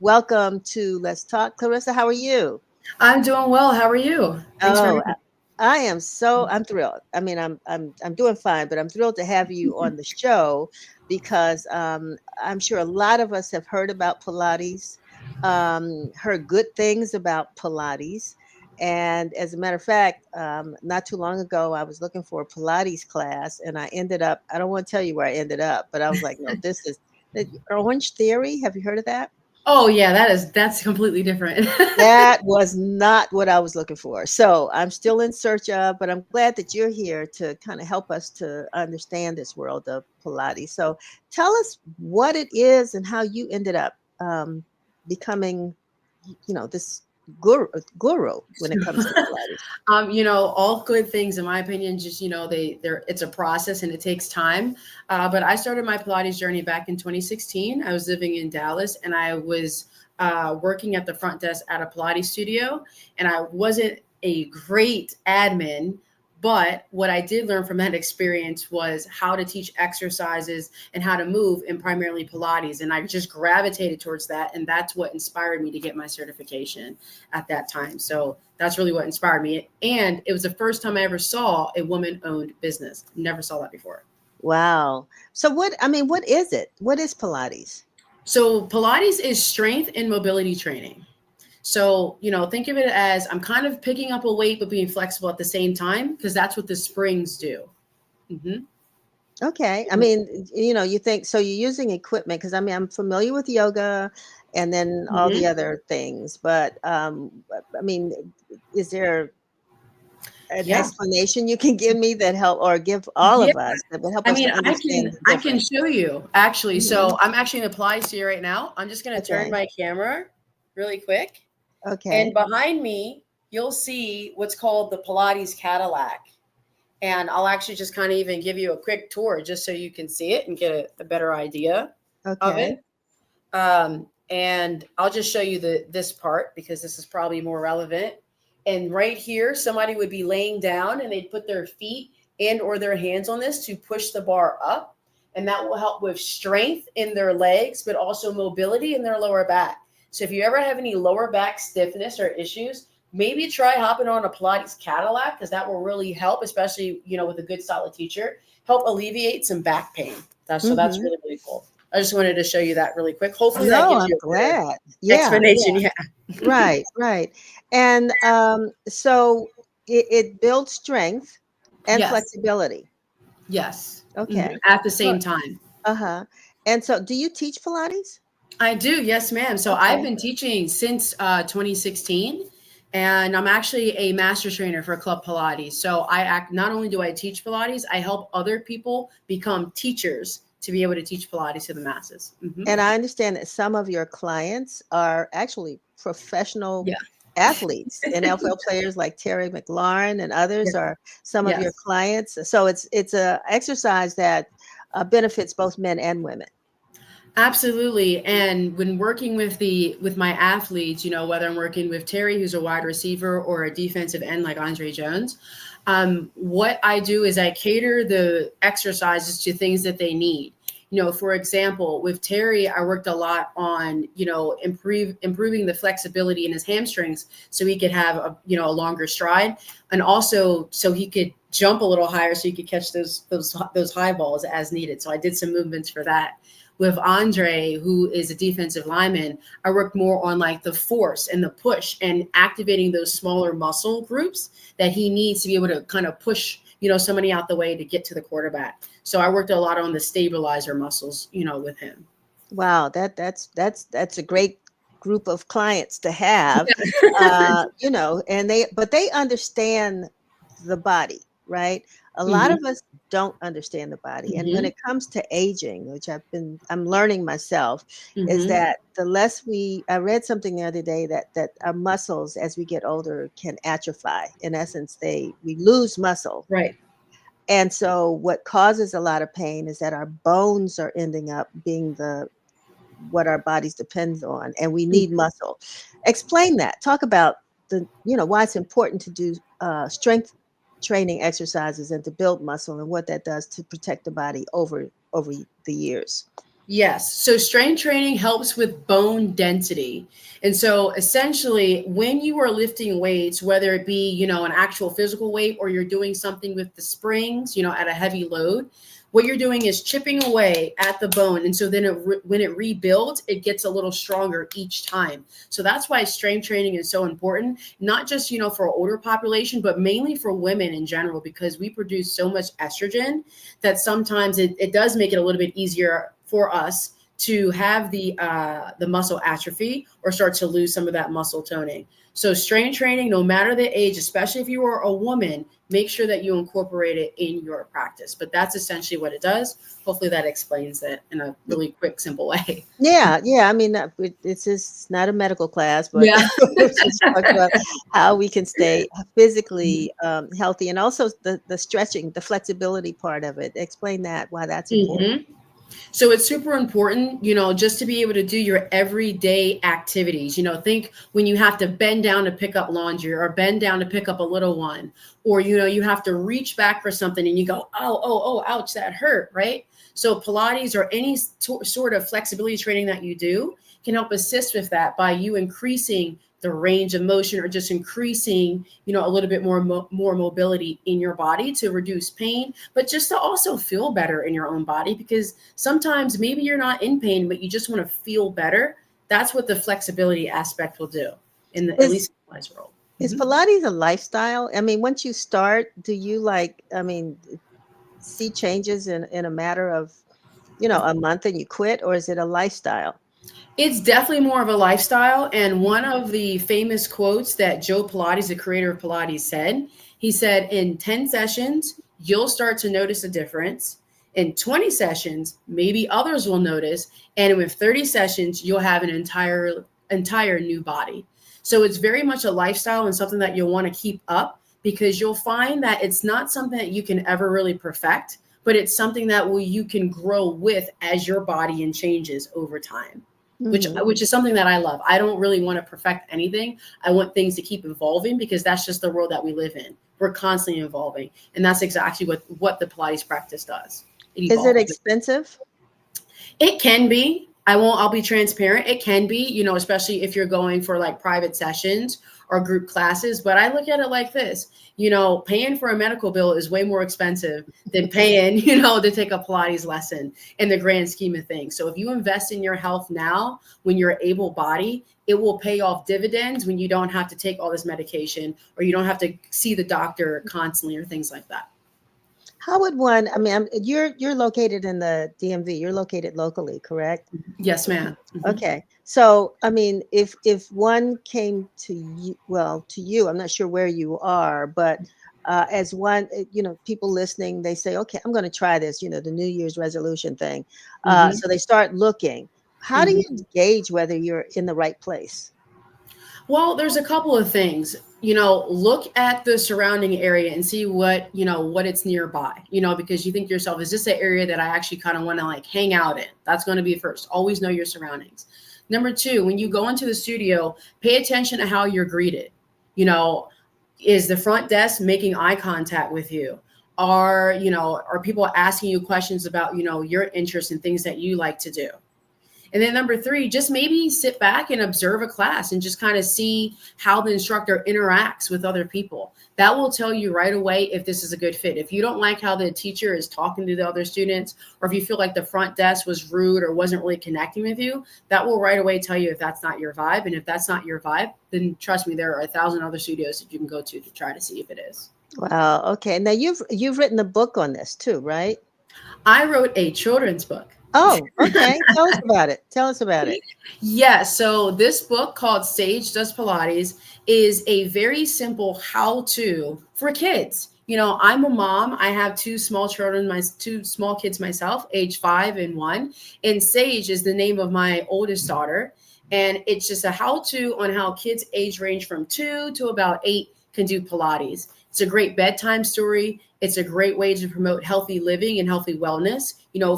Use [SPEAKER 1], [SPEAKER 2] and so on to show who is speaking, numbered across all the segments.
[SPEAKER 1] welcome to Let's Talk. Clarissa, how are you?
[SPEAKER 2] I'm doing well. How are you? Thanks for
[SPEAKER 1] Oh,
[SPEAKER 2] having
[SPEAKER 1] I'm thrilled. I mean, I'm doing fine, but I'm thrilled to have you on the show because I'm sure a lot of us have heard about Pilates, heard good things about Pilates. And as a matter of fact, not too long ago, I was looking for a Pilates class and I ended up, I don't want to tell you where I ended up, but I was like, no, this is the Orange Theory. Have you heard of that?
[SPEAKER 2] Oh yeah, that's completely different.
[SPEAKER 1] That was not what I was looking for. So I'm still in search of, but I'm glad that you're here to kind of help us to understand this world of Pilates. So tell us what it is and how you ended up becoming, this guru when it comes to Pilates.
[SPEAKER 2] All good things in my opinion, just they're it's a process and it takes time. But I started my Pilates journey back in 2016. I was living in Dallas and I was working at the front desk at a Pilates studio, and I wasn't a great admin. But what I did learn from that experience was how to teach exercises and how to move in primarily Pilates. And I just gravitated towards that. And that's what inspired me to get my certification at that time. So that's really what inspired me. And it was the first time I ever saw a woman-owned business. Never saw that before.
[SPEAKER 1] Wow. So what is it? What is Pilates?
[SPEAKER 2] So Pilates is strength and mobility training. So, think of it as I'm kind of picking up a weight, but being flexible at the same time, because that's what the springs do. Mm-hmm.
[SPEAKER 1] Okay. I mean, you think so you're using equipment because I mean, I'm familiar with yoga and then all the
[SPEAKER 2] Mm-hmm.
[SPEAKER 1] other things, but I mean, is there an
[SPEAKER 2] Yeah.
[SPEAKER 1] explanation you can give me that help or give all
[SPEAKER 2] Yeah.
[SPEAKER 1] of us that would help
[SPEAKER 2] I
[SPEAKER 1] us
[SPEAKER 2] mean,
[SPEAKER 1] to
[SPEAKER 2] I can
[SPEAKER 1] understand the
[SPEAKER 2] I can
[SPEAKER 1] difference?
[SPEAKER 2] show you actually.
[SPEAKER 1] Hmm.
[SPEAKER 2] So I'm actually in the Pilates studio right now. I'm just gonna turn
[SPEAKER 1] Okay.
[SPEAKER 2] my camera really quick. And
[SPEAKER 1] Okay.
[SPEAKER 2] behind me, you'll see what's called the Pilates Cadillac. And I'll actually just kind of even give you a quick tour just so you can see it and get a better idea of
[SPEAKER 1] Okay.
[SPEAKER 2] it. And I'll just show you this part because this is probably more relevant. And right here, somebody would be laying down and they'd put their feet and or their hands on this to push the bar up. And that will help with strength in their legs, but also mobility in their lower back. So if you ever have any lower back stiffness or issues, maybe try hopping on a Pilates Cadillac because that will really help, especially, with a good solid teacher, help alleviate some back pain. That's
[SPEAKER 1] Hmm.
[SPEAKER 2] really, really cool. I just wanted to show you that really quick. Hopefully that
[SPEAKER 1] No,
[SPEAKER 2] gives
[SPEAKER 1] I'm
[SPEAKER 2] you a better
[SPEAKER 1] glad. Yeah.
[SPEAKER 2] explanation. Yeah.
[SPEAKER 1] Right. Right. And so it builds strength and
[SPEAKER 2] Yes.
[SPEAKER 1] flexibility.
[SPEAKER 2] Yes.
[SPEAKER 1] Okay.
[SPEAKER 2] At the
[SPEAKER 1] Well,
[SPEAKER 2] same time.
[SPEAKER 1] uh-huh. And so do you teach Pilates?
[SPEAKER 2] I do. Yes, ma'am. So I've
[SPEAKER 1] Okay.
[SPEAKER 2] been teaching since 2016, and I'm actually a master trainer for Club Pilates. So not only do I teach Pilates, I help other people become teachers to be able to teach Pilates to the masses. Hmm.
[SPEAKER 1] And I understand that some of your clients are actually professional
[SPEAKER 2] Yeah.
[SPEAKER 1] athletes, NFL players like Terry McLaurin and others
[SPEAKER 2] Yes.
[SPEAKER 1] are some of your
[SPEAKER 2] Yes.
[SPEAKER 1] clients. So it's a exercise that benefits both men and women.
[SPEAKER 2] Absolutely. And when working with my athletes, whether I'm working with Terry, who's a wide receiver, or a defensive end like Andre Jones, what I do is I cater the exercises to things that they need. For example, with Terry, I worked a lot on, improving the flexibility in his hamstrings so he could have a longer stride, and also so he could jump a little higher so he could catch those high balls as needed. So I did some movements for that. With Andre, who is a defensive lineman, I worked more on like the force and the push and activating those smaller muscle groups that he needs to be able to kind of push, somebody out the way to get to the quarterback. So I worked a lot on the stabilizer muscles, with him.
[SPEAKER 1] Wow, that's a great group of clients to have. And they understand the body, right? A lot
[SPEAKER 2] Hmm.
[SPEAKER 1] of us don't understand the body. And when
[SPEAKER 2] Hmm.
[SPEAKER 1] it comes to aging, which I'm learning myself, is
[SPEAKER 2] Hmm.
[SPEAKER 1] that I read something the other day that our muscles as we get older can atrophy. In essence, we lose muscle.
[SPEAKER 2] Right.
[SPEAKER 1] And so what causes a lot of pain is that our bones are ending up being the what our bodies depends on, and we need muscle. Explain that. Talk about why it's important to do strength training exercises and to build muscle and what that does to protect the body over the years.
[SPEAKER 2] Yes. So strength training helps with bone density. And so essentially, when you are lifting weights, whether it be, an actual physical weight or you're doing something with the springs, at a heavy load, what you're doing is chipping away at the bone. And so then when it rebuilds, it gets a little stronger each time. So that's why strength training is so important, not just, for older population, but mainly for women in general, because we produce so much estrogen that sometimes it does make it a little bit easier for us to have the muscle atrophy or start to lose some of that muscle toning. So strength training, no matter the age, especially if you are a woman, make sure that you incorporate it in your practice. But that's essentially what it does. Hopefully that explains it in a really quick, simple way.
[SPEAKER 1] Yeah, yeah. I mean, it's just not a medical class, but
[SPEAKER 2] Yeah.
[SPEAKER 1] we're just talking about how we can stay physically healthy, and also the stretching, the flexibility part of it. Explain that, why that's important.
[SPEAKER 2] Mhm. So it's super important, just to be able to do your everyday activities. Think when you have to bend down to pick up laundry or bend down to pick up a little one, or, you have to reach back for something and you go, oh, ouch, that hurt, right? So Pilates or any sort of flexibility training that you do can help assist with that by you increasing the range of motion or just increasing, a little bit more mobility in your body to reduce pain, but just to also feel better in your own body, because sometimes maybe you're not in pain, but you just want to feel better. That's what the flexibility aspect will do at
[SPEAKER 1] Is
[SPEAKER 2] least in my world.
[SPEAKER 1] is
[SPEAKER 2] Mhm.
[SPEAKER 1] Pilates a lifestyle? I mean, once you start, do you I mean, see changes in a matter of, a month and you quit, or is it a lifestyle?
[SPEAKER 2] It's definitely more of a lifestyle. And one of the famous quotes that Joe Pilates, the creator of Pilates, said, he said, in 10 sessions, you'll start to notice a difference. In 20 sessions, maybe others will notice. And with 30 sessions, you'll have an entire new body. So it's very much a lifestyle and something that you'll want to keep up, because you'll find that it's not something that you can ever really perfect, but it's something that you can grow with as your body and changes over time, which
[SPEAKER 1] Hmm.
[SPEAKER 2] which is something that I love. I don't really want to perfect anything. I want things to keep evolving, because that's just the world that we live in. We're constantly evolving, and that's exactly what the Pilates practice does. It
[SPEAKER 1] Is it
[SPEAKER 2] evolves.
[SPEAKER 1] expensive?
[SPEAKER 2] It can be. I'll be transparent. It can be, especially if you're going for like private sessions or group classes. But I look at it like this, paying for a medical bill is way more expensive than paying, to take a Pilates lesson in the grand scheme of things. So if you invest in your health now, when you're able bodied, it will pay off dividends when you don't have to take all this medication or you don't have to see the doctor constantly or things like that.
[SPEAKER 1] How would one? I mean, you're located in the DMV. You're located locally, correct?
[SPEAKER 2] Yes, ma'am. Mhm.
[SPEAKER 1] Okay. So, I mean, if one came to you, well, to you, I'm not sure where you are, but as one, people listening, they say, okay, I'm going to try this, the New Year's resolution thing.
[SPEAKER 2] Mhm.
[SPEAKER 1] So they start looking. How do
[SPEAKER 2] Mhm.
[SPEAKER 1] you gauge whether you're in the right place?
[SPEAKER 2] Well, there's a couple of things. Look at the surrounding area and see what it's nearby, because you think to yourself, is this an area that I actually kind of want to like hang out in? That's going to be first. Always know your surroundings. Number two, when you go into the studio, pay attention to how you're greeted. You know, is the front desk making eye contact with you? Are people asking you questions about, your interests and things that you like to do? And then number three, just maybe sit back and observe a class and just kind of see how the instructor interacts with other people. That will tell you right away if this is a good fit. If you don't like how the teacher is talking to the other students, or if you feel like the front desk was rude or wasn't really connecting with you, that will right away tell you if that's not your vibe. And if that's not your vibe, then trust me, there are 1,000 other studios that you can go to try to see if it is.
[SPEAKER 1] Wow. Okay. Now you've written a book on this too, right?
[SPEAKER 2] I wrote a children's book.
[SPEAKER 1] Oh, okay. Tell us about it. Tell us about it.
[SPEAKER 2] Yeah, so this book called Sage Does Pilates is a very simple how to for kids. I'm a mom. I have two small children, my two small kids myself, age 5 and 1. And Sage is the name of my oldest daughter. And it's just a how to on how kids age range from 2 to about 8 can do Pilates. It's a great bedtime story. It's a great way to promote healthy living and healthy wellness,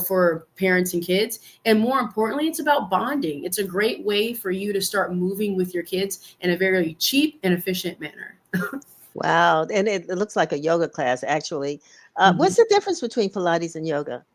[SPEAKER 2] for parents and kids. And more importantly, it's about bonding. It's a great way for you to start moving with your kids in a very cheap and efficient manner.
[SPEAKER 1] Wow. And it looks like a yoga class, actually. What's
[SPEAKER 2] Mhm.
[SPEAKER 1] the difference between Pilates and yoga?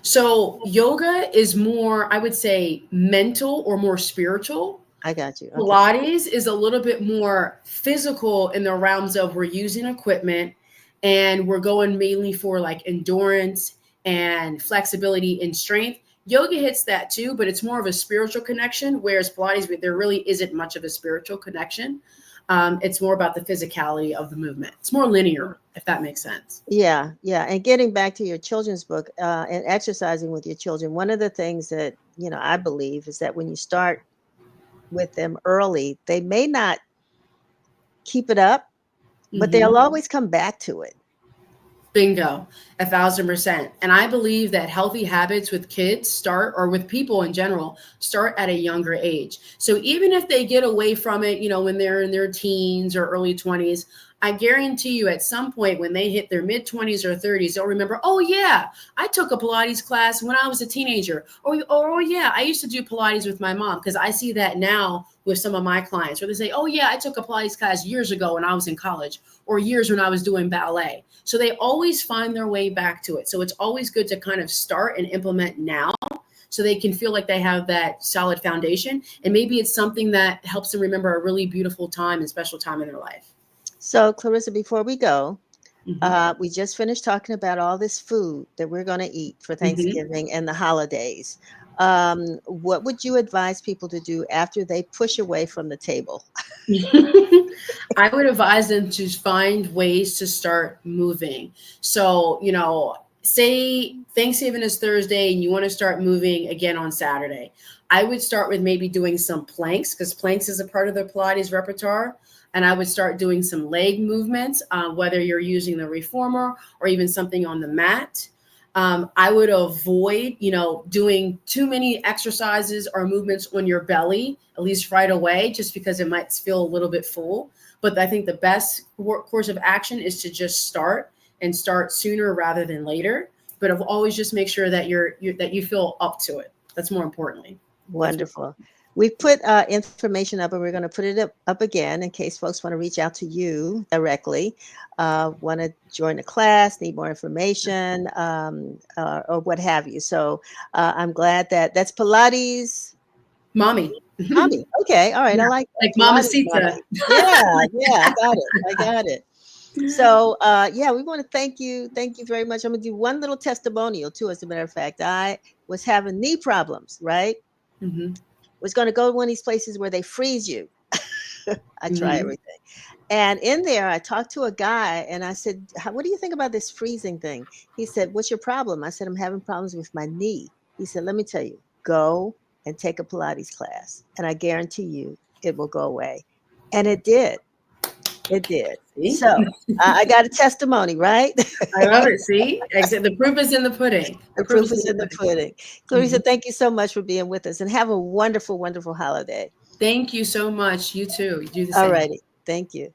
[SPEAKER 2] So yoga is more, I would say, mental or more spiritual.
[SPEAKER 1] I got you. Okay.
[SPEAKER 2] Pilates is a little bit more physical in the realms of we're using equipment and we're going mainly for like endurance and flexibility and strength. Yoga hits that too, but it's more of a spiritual connection, whereas Pilates, there really isn't much of a spiritual connection. It's more about the physicality of the movement. It's more linear, if that makes sense.
[SPEAKER 1] Yeah, yeah. And getting back to your children's book and exercising with your children, one of the things that, I believe is that when you start with them early, they may not keep it up, but they'll always come back to it.
[SPEAKER 2] Bingo, 1,000%. And I believe that healthy habits with kids start, or with people in general, start at a younger age. So even if they get away from it, when they're in their teens or early 20s, I guarantee you at some point when they hit their mid 20s or 30s, they'll remember, oh yeah, I took a Pilates class when I was a teenager. Or oh yeah, I used to do Pilates with my mom. Because I see that now with some of my clients where they say, oh yeah, I took a Pilates class years ago when I was in college, or years when I was doing ballet. So they always find their way back to it. So it's always good to kind of start and implement now so they can feel like they have that solid foundation. And maybe it's something that helps them remember a really beautiful time and special time in their life.
[SPEAKER 1] So, Clarissa, before we go, we just finished talking about all this food that we're going to eat for Thanksgiving and the holidays. What would you advise people to do after they push away from the table?
[SPEAKER 2] I would advise them to find ways to start moving. So, say Thanksgiving is Thursday and you want to start moving again on Saturday. I would start with maybe doing some planks, because planks is a part of the Pilates repertoire. And I would start doing some leg movements, whether you're using the reformer or even something on the mat. I would avoid, doing too many exercises or movements on your belly, at least right away, just because it might feel a little bit full. But I think the best course of action is to just start sooner rather than later. But always just make sure that that you feel up to it. That's more importantly.
[SPEAKER 1] Wonderful. We've put information up, and we're going to put it up again in case folks want to reach out to you directly, want to join a class, need more information, or what have you. So I'm glad that's Pilates
[SPEAKER 2] Mamii.
[SPEAKER 1] Mamii. Okay. All right.
[SPEAKER 2] Yeah,
[SPEAKER 1] I like
[SPEAKER 2] like
[SPEAKER 1] Pilates
[SPEAKER 2] Mamacita.
[SPEAKER 1] Yeah. I got it. So we want to thank you. Thank you very much. I'm going to do one little testimonial too. As a matter of fact, I was having knee problems, right? Was going to go to one of these places where they freeze you. I try everything. And in there, I talked to a guy and I said, what do you think about this freezing thing? He said, what's your problem? I said, I'm having problems with my knee. He said, let me tell you, go and take a Pilates class. And I guarantee you it will go away. And it did. It did. See? So I got a testimony, right?
[SPEAKER 2] I love it. See, the proof is in the pudding.
[SPEAKER 1] The proof is in the pudding. Clarissa, thank you so much for being with us, and have a wonderful, wonderful holiday.
[SPEAKER 2] Thank you so much. You too. You do the same.
[SPEAKER 1] All righty. Thank you.